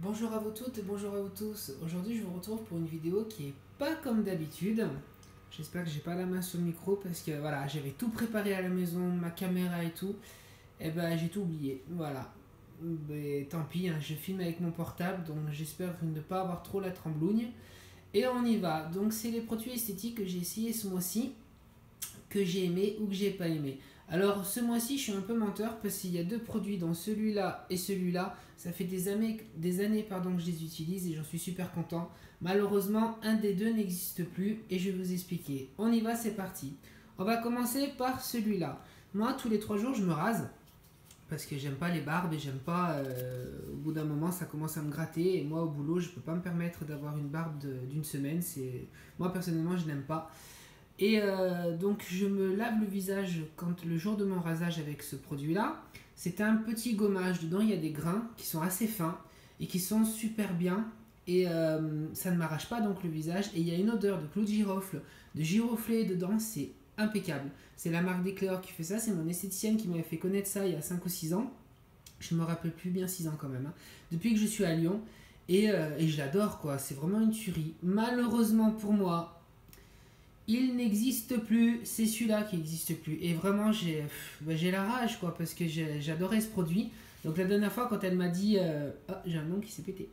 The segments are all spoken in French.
Bonjour à vous toutes et bonjour à vous tous. Aujourd'hui je vous retrouve pour une vidéo qui est pas comme d'habitude. J'espère que j'ai pas la main sur le micro parce que voilà, j'avais tout préparé à la maison, ma caméra et tout. Et ben j'ai tout oublié. Voilà. Mais tant pis, hein, je filme avec mon portable donc j'espère ne pas avoir trop la tremblougne. Et on y va. Donc c'est les produits esthétiques que j'ai essayé ce mois-ci, que j'ai aimé ou que j'ai pas aimé. Alors ce mois-ci je suis un peu menteur parce qu'il y a deux produits dans celui-là et celui-là. Ça fait des années pardon, que je les utilise et j'en suis super content. Malheureusement un des deux n'existe plus et je vais vous expliquer. On y va, c'est parti. On va commencer par celui-là. Moi tous les 3 jours je me rase parce que j'aime pas les barbes et j'aime pas, au bout d'un moment ça commence à me gratter et moi au boulot je peux pas me permettre d'avoir une barbe d'une semaine. Moi personnellement je n'aime pas. Et donc je me lave le visage quand le jour de mon rasage avec ce produit là. C'est un petit gommage, dedans il y a des grains qui sont assez fins et qui sont super bien. Et ça ne m'arrache pas donc le visage. Et il y a une odeur de clou de girofle, de giroflée dedans, c'est impeccable. C'est la marque Decléor qui fait ça, c'est mon esthéticienne qui m'avait fait connaître ça il y a 5 ou 6 ans. Je me rappelle plus bien 6 ans quand même, hein. Depuis que je suis à Lyon. Et je l'adore quoi, c'est vraiment une tuerie. Malheureusement pour moi, il n'existe plus, c'est celui-là qui n'existe plus. Et vraiment, j'ai la rage, quoi, parce que j'adorais ce produit. Donc la dernière fois, quand elle m'a dit... Ah, j'ai un nom qui s'est pété.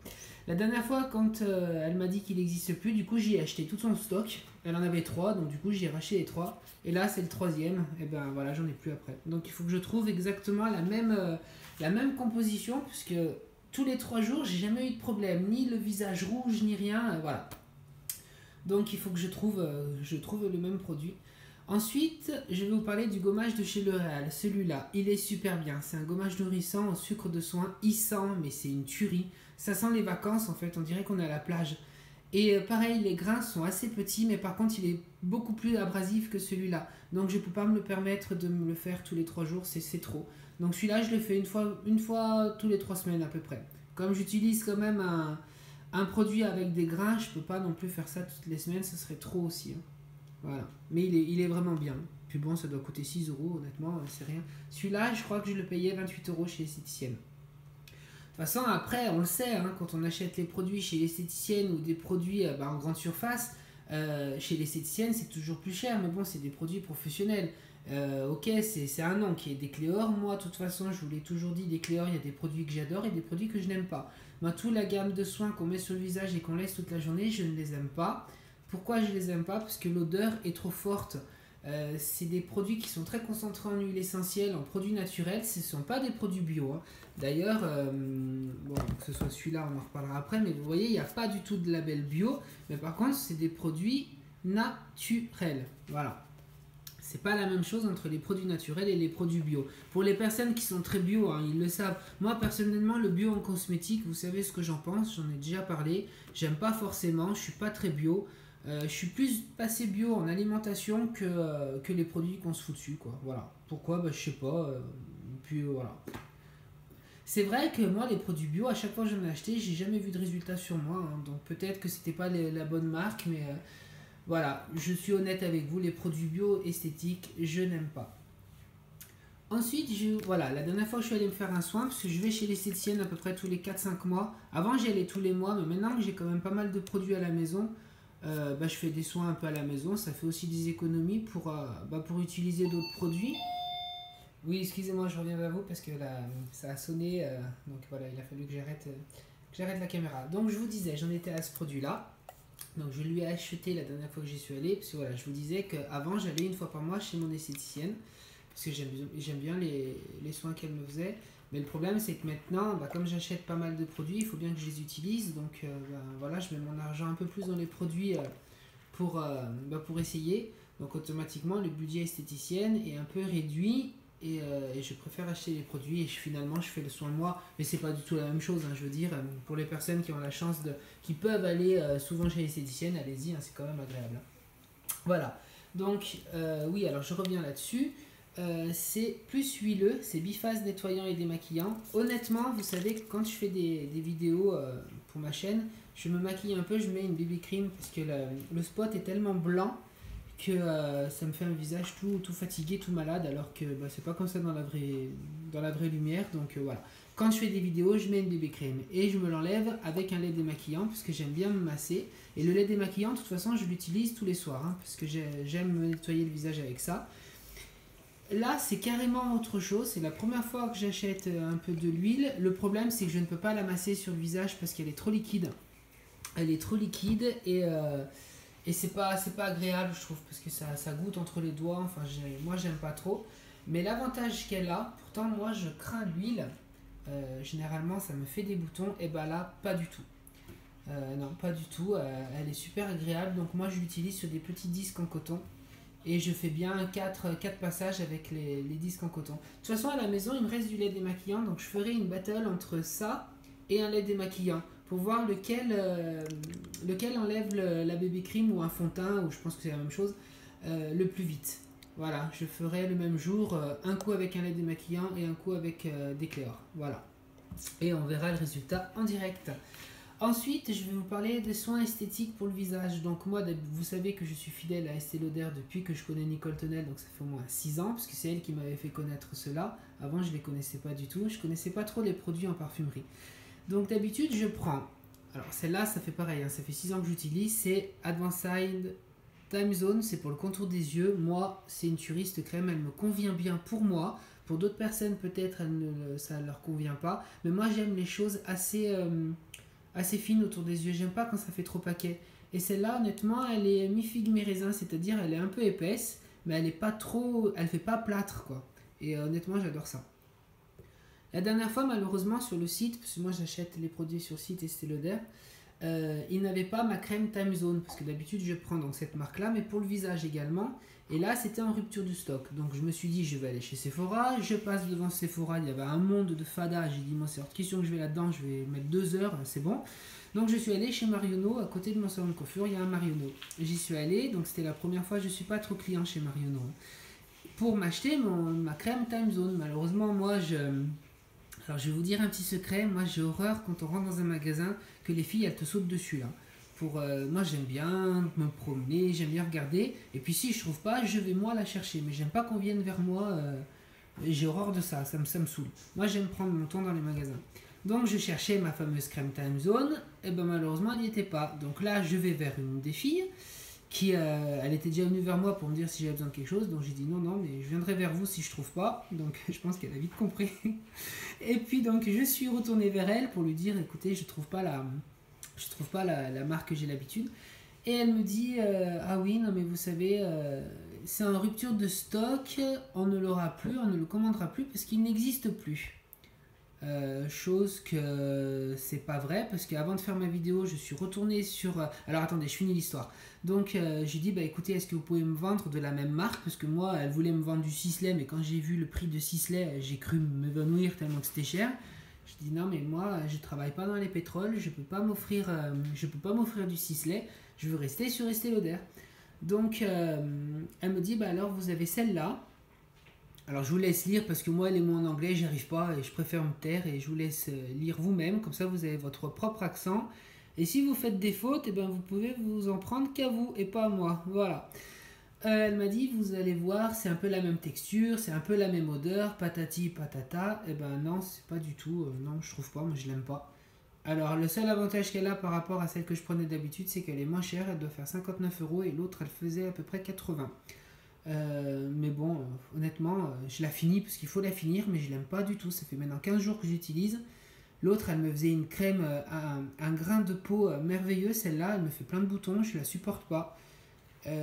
La dernière fois, quand elle m'a dit qu'il n'existe plus, du coup, j'ai acheté tout son stock. Elle en avait 3, donc du coup, j'ai racheté les 3. Et là, c'est le troisième. Et ben voilà, j'en ai plus après. Donc il faut que je trouve exactement la même composition, puisque tous les 3 jours, j'ai jamais eu de problème. Ni le visage rouge, ni rien. Voilà. Donc il faut que je trouve le même produit. Ensuite, je vais vous parler du gommage de chez L'Oréal. Celui-là, il est super bien. C'est un gommage nourrissant au sucre de soin. Il sent, mais c'est une tuerie. Ça sent les vacances en fait, on dirait qu'on est à la plage. Et pareil, les grains sont assez petits, mais par contre, il est beaucoup plus abrasif que celui-là. Donc je ne peux pas me le permettre de me le faire tous les 3 jours, c'est trop. Donc celui-là, je le fais une fois tous les 3 semaines à peu près. Comme j'utilise quand même un produit avec des grains, je peux pas non plus faire ça toutes les semaines, ça serait trop aussi, hein. Voilà. Mais il est vraiment bien. Puis bon, ça doit coûter 6 euros, honnêtement, c'est rien. Celui-là, je crois que je le payais 28 euros chez l'esthéticienne. De toute façon, après, on le sait, hein, quand on achète les produits chez l'esthéticienne ou des produits en grande surface, chez l'esthéticienne, c'est toujours plus cher, mais bon, c'est des produits professionnels. Ok, c'est un nom qui est Decléor. Moi, de toute façon, je vous l'ai toujours dit, Decléor, il y a des produits que j'adore et des produits que je n'aime pas. Moi, toute la gamme de soins qu'on met sur le visage et qu'on laisse toute la journée, je ne les aime pas. Pourquoi je les aime pas? Parce que l'odeur est trop forte. C'est des produits qui sont très concentrés en huile essentielle, en produits naturels. Ce ne sont pas des produits bio, hein. D'ailleurs, bon, que ce soit celui-là, on en reparlera après, mais vous voyez, il n'y a pas du tout de label bio. Mais par contre, c'est des produits naturels. Voilà. C'est pas la même chose entre les produits naturels et les produits bio. Pour les personnes qui sont très bio, hein, ils le savent. Moi, personnellement, le bio en cosmétique, vous savez ce que j'en pense, j'en ai déjà parlé. J'aime pas forcément, je suis pas très bio. Je suis plus passé bio en alimentation que les produits qu'on se fout dessus, quoi. Voilà. Pourquoi? Bah, je sais pas. Puis voilà. C'est vrai que moi, les produits bio, à chaque fois que j'en ai acheté, j'ai jamais vu de résultat sur moi, hein. Donc peut-être que c'était pas la bonne marque, mais voilà, je suis honnête avec vous, les produits bio esthétiques, je n'aime pas. Ensuite, voilà, la dernière fois je suis allé me faire un soin, parce que je vais chez l'esthéticienne à peu près tous les 4 5 mois. Avant j'y allais tous les mois, mais maintenant que j'ai quand même pas mal de produits à la maison, je fais des soins un peu à la maison. Ça fait aussi des économies pour utiliser d'autres produits. Oui, excusez-moi, je reviens vers vous parce que là, ça a sonné, donc voilà, il a fallu que j'arrête la caméra. Donc je vous disais, j'en étais à ce produit-là. Donc je lui ai acheté la dernière fois que j'y suis allé, parce que voilà, je vous disais qu'avant j'allais une fois par mois chez mon esthéticienne, parce que j'aime bien les soins qu'elle me faisait. Mais le problème c'est que maintenant, comme j'achète pas mal de produits, il faut bien que je les utilise. Donc voilà, je mets mon argent un peu plus dans les produits pour essayer. Donc automatiquement le budget esthéticienne est un peu réduit. Et je préfère acheter les produits et finalement je fais le soin moi, mais c'est pas du tout la même chose, hein, je veux dire, pour les personnes qui ont la chance qui peuvent aller souvent chez l'esthéticienne, allez-y, hein, c'est quand même agréable, hein. Voilà, donc oui, alors je reviens là-dessus. C'est plus huileux, c'est biphase nettoyant et démaquillant. Honnêtement, vous savez que quand je fais des vidéos pour ma chaîne, je me maquille un peu, je mets une BB cream parce que le spot est tellement blanc que ça me fait un visage tout fatigué, tout malade, alors que c'est pas comme ça dans la vraie lumière. Donc voilà. quand je fais des vidéos, je mets une bébé crème et je me l'enlève avec un lait démaquillant parce que j'aime bien me masser. Et le lait démaquillant, de toute façon, je l'utilise tous les soirs hein, parce que j'aime me nettoyer le visage avec ça. Là, c'est carrément autre chose. C'est la première fois que j'achète un peu de l'huile. Le problème, c'est que je ne peux pas la masser sur le visage parce qu'elle est trop liquide. Elle est trop liquide et c'est pas agréable, je trouve, parce que ça goûte entre les doigts. Enfin, moi, j'aime pas trop. Mais l'avantage qu'elle a, pourtant, moi, je crains l'huile. Généralement, ça me fait des boutons. Et bah là, pas du tout. Non, pas du tout. Elle est super agréable. Donc, moi, je l'utilise sur des petits disques en coton. Et je fais bien 4 passages avec les disques en coton. De toute façon, à la maison, il me reste du lait démaquillant. Donc, je ferai une battle entre ça et un lait démaquillant. Pour voir lequel enlève la bébé cream ou un fond de teint, ou je pense que c'est la même chose, le plus vite. Voilà, je ferai le même jour, un coup avec un lait démaquillant et un coup avec des cléors. Voilà. Et on verra le résultat en direct. Ensuite, je vais vous parler des soins esthétiques pour le visage. Donc moi, vous savez que je suis fidèle à Estée Lauder depuis que je connais Nicole Tonnel, donc ça fait au moins 6 ans, parce que c'est elle qui m'avait fait connaître cela. Avant, je ne les connaissais pas du tout, je ne connaissais pas trop les produits en parfumerie. Donc d'habitude, je prends, alors celle-là, ça fait pareil, hein, ça fait 6 ans que j'utilise, c'est Advanced Time Zone, c'est pour le contour des yeux. Moi, c'est une turiste crème, elle me convient bien pour moi. Pour d'autres personnes, peut-être, ça ne leur convient pas. Mais moi, j'aime les choses assez fine autour des yeux, j'aime pas quand ça fait trop paquet. Et celle-là, honnêtement, elle est mi-figue mi-raisin, c'est-à-dire elle est un peu épaisse, mais elle est pas trop, elle fait pas plâtre quoi. Et honnêtement, j'adore ça. La dernière fois, malheureusement, sur le site, parce que moi j'achète les produits sur le site Estée Lauder, ils n'avaient pas ma crème Time Zone, parce que d'habitude je prends donc cette marque-là, mais pour le visage également. Et là, c'était en rupture de stock. Donc je me suis dit, je vais aller chez Sephora. Je passe devant Sephora, il y avait un monde de fada. J'ai dit, moi, c'est hors de question que je vais là-dedans, je vais mettre 2 heures, c'est bon. Donc je suis allé chez Marionneau, à côté de mon salon de coiffure, il y a un Marionneau. J'y suis allé, donc c'était la première fois, je ne suis pas trop client chez Marionneau. Pour m'acheter ma crème Time Zone, malheureusement, moi, alors je vais vous dire un petit secret, moi j'ai horreur quand on rentre dans un magasin que les filles elles te sautent dessus là. Moi j'aime bien me promener, j'aime bien regarder, et puis si je trouve pas, je vais moi la chercher, mais j'aime pas qu'on vienne vers moi, j'ai horreur de ça, ça me saoule. Moi j'aime prendre mon temps dans les magasins. Donc je cherchais ma fameuse crème Time Zone, et ben malheureusement elle n'y était pas. Donc là je vais vers une des filles, elle était déjà venue vers moi pour me dire si j'avais besoin de quelque chose, donc j'ai dit non, mais je viendrai vers vous si je trouve pas, donc je pense qu'elle a vite compris. Et puis donc je suis retourné vers elle pour lui dire écoutez, je trouve pas la marque que j'ai l'habitude. Et elle me dit ah oui, non mais vous savez, c'est en rupture de stock, on ne l'aura plus, on ne le commandera plus parce qu'il n'existe plus. Chose que c'est pas vrai parce qu'avant de faire ma vidéo je suis retourné sur alors attendez, je finis l'histoire. Donc j'ai dit bah écoutez, est-ce que vous pouvez me vendre de la même marque, parce que moi elle voulait me vendre du Sisley, mais quand j'ai vu le prix de Sisley j'ai cru m'évanouir tellement que c'était cher. Je dis non mais moi je travaille pas dans les pétroles, je peux pas m'offrir du Sisley, je veux rester sur Estée Lauder. Donc elle me dit bah alors vous avez celle-là. Alors je vous laisse lire parce que moi les mots en anglais j'y arrive pas et je préfère me taire, et je vous laisse lire vous-même, comme ça vous avez votre propre accent, et si vous faites des fautes, et ben vous pouvez vous en prendre qu'à vous et pas à moi. Voilà. Elle m'a dit vous allez voir, c'est un peu la même texture, c'est un peu la même odeur, patati patata. Et ben non, c'est pas du tout, non je trouve pas, moi je l'aime pas. Alors le seul avantage qu'elle a par rapport à celle que je prenais d'habitude, c'est qu'elle est moins chère, elle doit faire 59 € et l'autre elle faisait à peu près 80. Mais bon, honnêtement, je la finis parce qu'il faut la finir, mais je l'aime pas du tout. Ça fait maintenant 15 jours que j'utilise. L'autre, elle me faisait une crème, un grain de peau merveilleux. Celle-là, elle me fait plein de boutons, je la supporte pas.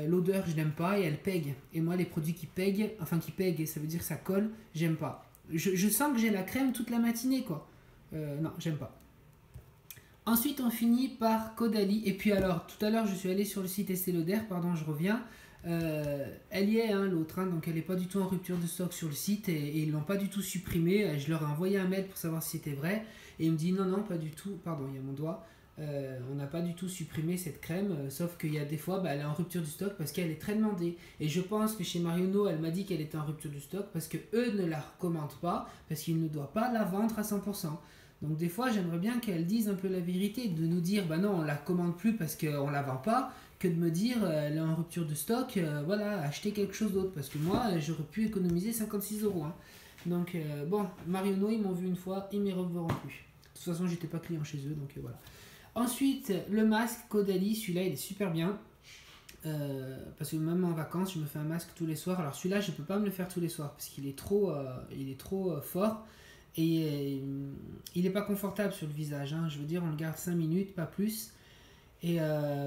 L'odeur, je l'aime pas et elle pègue. Et moi, les produits qui pèguent, ça veut dire que ça colle, j'aime pas. Je sens que j'ai la crème toute la matinée, quoi. Non, j'aime pas. Ensuite, on finit par Caudalie. Et puis alors, tout à l'heure, je suis allé sur le site Estée Lauder, pardon, je reviens. Elle y est, hein, l'autre, hein, donc elle n'est pas du tout en rupture de stock sur le site, et ils l'ont pas du tout supprimée. Je leur ai envoyé un mail pour savoir si c'était vrai, et ils me disent non, pas du tout, pardon, il y a mon doigt, on n'a pas du tout supprimé cette crème, sauf qu'il y a des fois, elle est en rupture du stock parce qu'elle est très demandée. Et je pense que chez Marionneau, elle m'a dit qu'elle était en rupture du stock parce qu'eux ne la recommandent pas, parce qu'ils ne doivent pas la vendre à 100%. Donc des fois, j'aimerais bien qu'elle dise un peu la vérité, de nous dire bah non, on la commande plus parce qu'on la vend pas, que de me dire elle est en rupture de stock, voilà, acheter quelque chose d'autre, parce que moi j'aurais pu économiser 56 €. Hein. Donc bon, Marionneau, ils m'ont vu une fois, ils ne m'y reverront plus. De toute façon, j'étais pas client chez eux, donc voilà. Ensuite, le masque Caudalie, celui-là, il est super bien. Parce que même en vacances, je me fais un masque tous les soirs. Alors celui-là, je peux pas me le faire tous les soirs parce qu'il est trop, fort et il est pas confortable sur le visage. Hein. Je veux dire, on le garde 5 minutes, pas plus. Et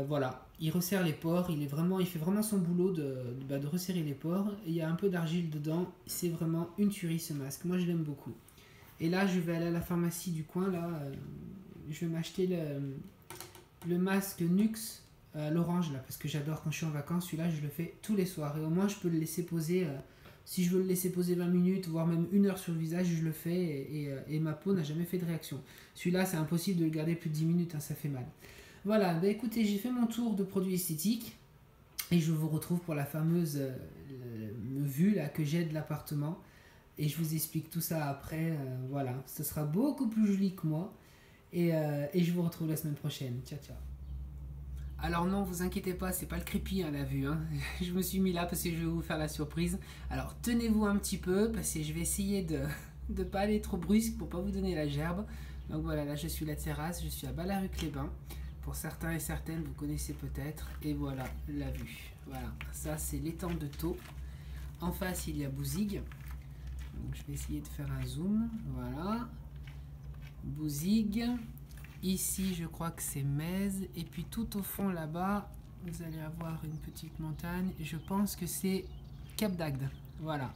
voilà, il resserre les pores. Il fait vraiment son boulot de resserrer les pores. Il y a un peu d'argile dedans. C'est vraiment une tuerie ce masque. Moi, je l'aime beaucoup. Et là, je vais aller à la pharmacie du coin. Là, je vais m'acheter le masque Nux. L'orange là, parce que j'adore quand je suis en vacances, celui-là je le fais tous les soirs et au moins je peux le laisser poser, si je veux le laisser poser 20 minutes voire même 1 heure sur le visage, je le fais et ma peau n'a jamais fait de réaction. Celui-là c'est impossible de le garder plus de 10 minutes, hein, ça fait mal. Voilà, bah écoutez, j'ai fait mon tour de produits esthétiques et je vous retrouve pour la fameuse vue là que j'ai de l'appartement et je vous explique tout ça après, voilà, ce sera beaucoup plus joli que moi et je vous retrouve la semaine prochaine. Ciao ciao. Alors non, vous inquiétez pas, c'est pas le creepy à la vue. Hein. Je me suis mis là parce que je vais vous faire la surprise. Alors tenez-vous un petit peu parce que je vais essayer de ne pas aller trop brusque pour pas vous donner la gerbe. Donc voilà, là je suis à la terrasse, je suis à Ballaruc-les-Bains. Pour certains et certaines, vous connaissez peut-être. Et voilà, la vue. Voilà, ça c'est l'étang de Thau. En face, il y a Bouzigues. Donc je vais essayer de faire un zoom. Voilà. Bouzigues. Ici, je crois que c'est Metz. Et puis tout au fond là-bas, vous allez avoir une petite montagne. Et je pense que c'est Cap d'Agde. Voilà.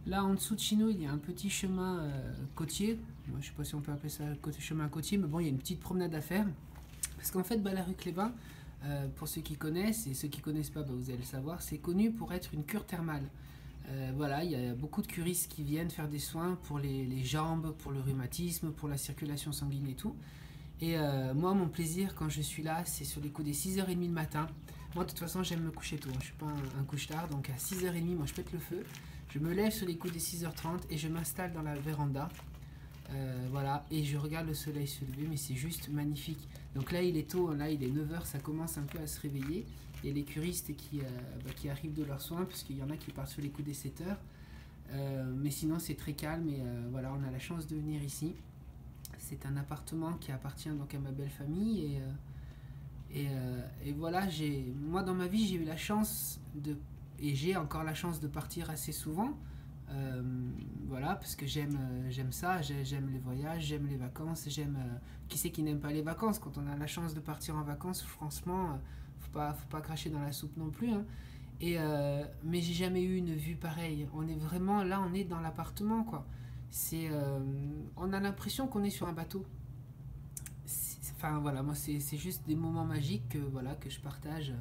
Là, en dessous de chez nous, il y a un petit chemin côtier. Moi, je ne sais pas si on peut appeler ça chemin côtier, mais bon, il y a une petite promenade à faire. Parce qu'en fait, Ballaruc-les-Bains, pour ceux qui connaissent, et ceux qui ne connaissent pas, bah, vous allez le savoir, c'est connu pour être une cure thermale. Voilà, il y a beaucoup de curistes qui viennent faire des soins pour les jambes, pour le rhumatisme, pour la circulation sanguine et tout. Et moi, mon plaisir quand je suis là, c'est sur les coups des 6h30 le matin. Moi, de toute façon, j'aime me coucher tôt. Je ne suis pas un couche-tard, donc à 6h30, moi, je pète le feu. Je me lève sur les coups des 6h30 et je m'installe dans la véranda. Voilà, et je regarde le soleil se lever, mais c'est juste magnifique. Donc là, il est tôt, là, il est 9h, ça commence un peu à se réveiller. Il y a les curistes qui arrivent de leurs soins, parce qu'il y en a qui partent sur les coups des 7h. Mais sinon, c'est très calme et voilà, on a la chance de venir ici. C'est un appartement qui appartient donc à ma belle famille et voilà, moi dans ma vie j'ai eu la chance et j'ai encore la chance de partir assez souvent, voilà, parce que j'aime ça, j'aime les voyages, j'aime les vacances, qui c'est qui n'aime pas les vacances? Quand on a la chance de partir en vacances, franchement, faut pas cracher dans la soupe non plus, hein. Mais j'ai jamais eu une vue pareille. On est vraiment là, on est dans l'appartement quoi. On a l'impression qu'on est sur un bateau. Enfin voilà, moi c'est juste des moments magiques que je partage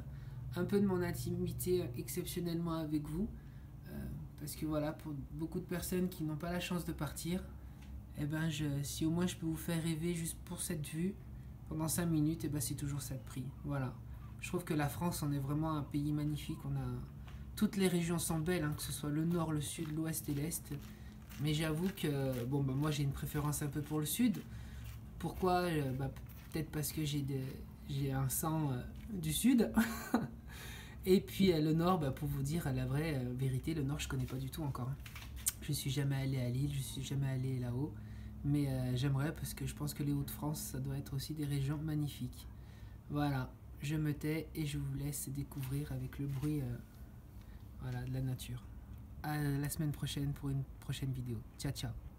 un peu de mon intimité exceptionnellement avec vous. Parce que voilà, pour beaucoup de personnes qui n'ont pas la chance de partir, eh ben si au moins je peux vous faire rêver juste pour cette vue pendant 5 minutes, eh ben c'est toujours ça de prix. Voilà. Je trouve que la France, on est vraiment un pays magnifique. Toutes les régions sont belles, hein, que ce soit le nord, le sud, l'ouest et l'est. Mais j'avoue que bon, moi j'ai une préférence un peu pour le sud. Pourquoi? Peut-être parce que j'ai un sang du sud. Et puis le nord, pour vous dire la vraie vérité, le nord je connais pas du tout encore. Je suis jamais allé à Lille, je suis jamais allé là-haut. Mais j'aimerais parce que je pense que les Hauts-de-France, ça doit être aussi des régions magnifiques. Voilà, je me tais et je vous laisse découvrir avec le bruit voilà, de la nature. À la semaine prochaine pour une prochaine vidéo. Ciao ciao.